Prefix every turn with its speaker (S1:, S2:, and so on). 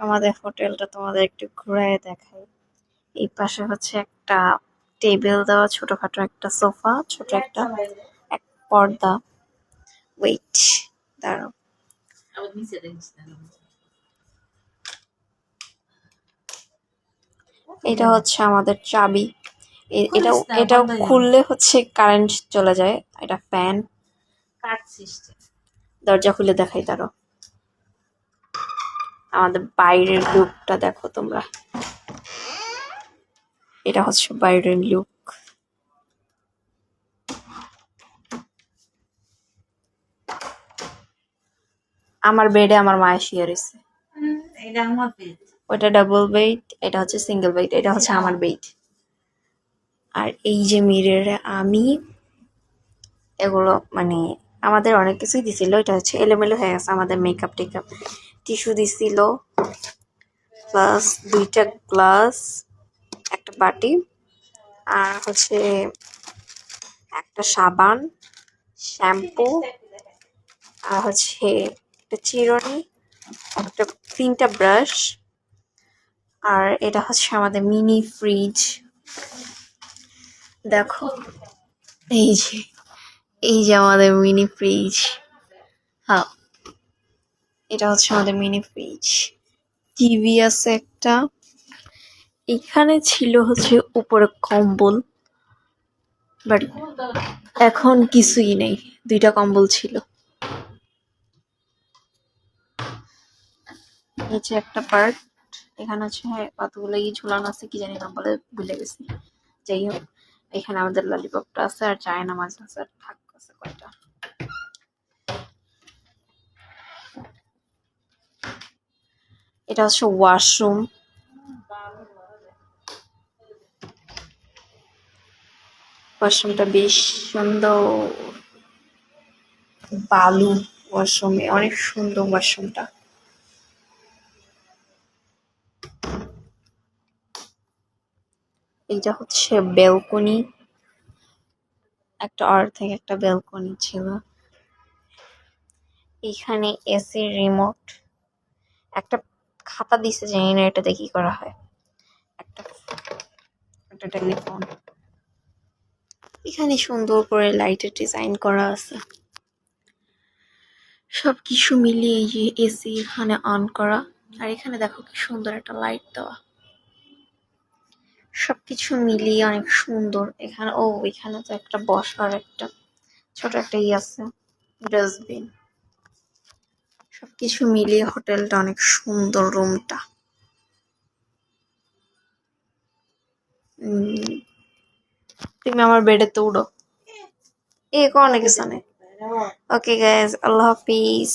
S1: আমাদের হোটেলটা তোমাদের একটু ঘুরায় দেখাই। এই পাশে হচ্ছে একটা টেবিল দেওয়া, ছোটখাটো একটা সোফা, ছোট একটা এক পর্দা। ওয়েট, দাঁড়াও। এটা হচ্ছে আমাদের চাবি। এটাও খুললে হচ্ছে কারেন্ট চলে যায়। এটা ফ্যান। দরজা খুলে দেখাই, তারও আমাদের বাইরের লুকটা দেখো তোমরা। এটা হচ্ছে বাইরের লুক। আমার বেডে আমার মায়ের শুয়ে রয়েছে। ওটা ডাবল বেড, এটা হচ্ছে সিঙ্গেল বেড, এটা হচ্ছে আমার বেড। আর এই যে মিররে আমি এগুলো মানে আমাদের অনেক কিছুই দিছিল। এটা হচ্ছে এলোমেলো হয়ে গেছে। আমাদের মেকআপ টেকআপ টিস্যু দিছিল, প্লাস 2টা গ্লাস, একটা বাটি, আর হচ্ছে একটা সাবান, শ্যাম্পু, আর হচ্ছে একটা চিরুনি, একটা 3টা ব্রাশ, আর এটা হচ্ছে আমাদের মিনি ফ্রিজ। দেখো এই যে আমাদের মিনি ফ্রিজ। হ্যাঁ, এটা হচ্ছে আমাদের মিনি ফ্রিজ। টিভি আছে একটা। এখানে ছিল হচ্ছে উপরে কম্বল, বাট এখন কিছুই নেই। 2টা কম্বল ছিল। নিচে একটা পার্ট, এখানে হচ্ছে কতগুলো ঝুলানো আছে, কি জানি না বলে ভুলে গেছি। যাই হোক, এখানে আমাদের ললিপপটা আছে, আর চায়না মাছ আছে, আর থাক আছে কয়টা। এটা হচ্ছে ওয়াশরুম। ওয়াশরুমটা বেশ সুন্দর, বালু ওয়াশরুমে, অনেক সুন্দর ওয়াশরুমটা। এইটা হচ্ছে বেলকনি, একটা অর্ধেক একটা বেলকনি ছিল। এখানে এসির রিমোট, একটা খাতা দিছে, জানি না এটাতে কি করা হয়, একটা একটা টেলিফোন। এখানে সুন্দর করে লাইটের ডিজাইন করা আছে। সবকিছু মিলিয়ে এই যে এসি এখানে অন করা, আর এখানে দেখো কি সুন্দর একটা লাইট দেওয়া। সবকিছু মিলিয়ে অনেক সুন্দর। এখানে এখানে তো একটা বসার একটা ছোট একটা আছে, ডাস্টবিন। সবকিছু মিলিয়ে হোটেলটা অনেক সুন্দর। রুমটা তুমি আমার বেডে তো উঠো। এ কোন কিছু নেই। ওকে গাইজ, আল্লাহ হাফিজ।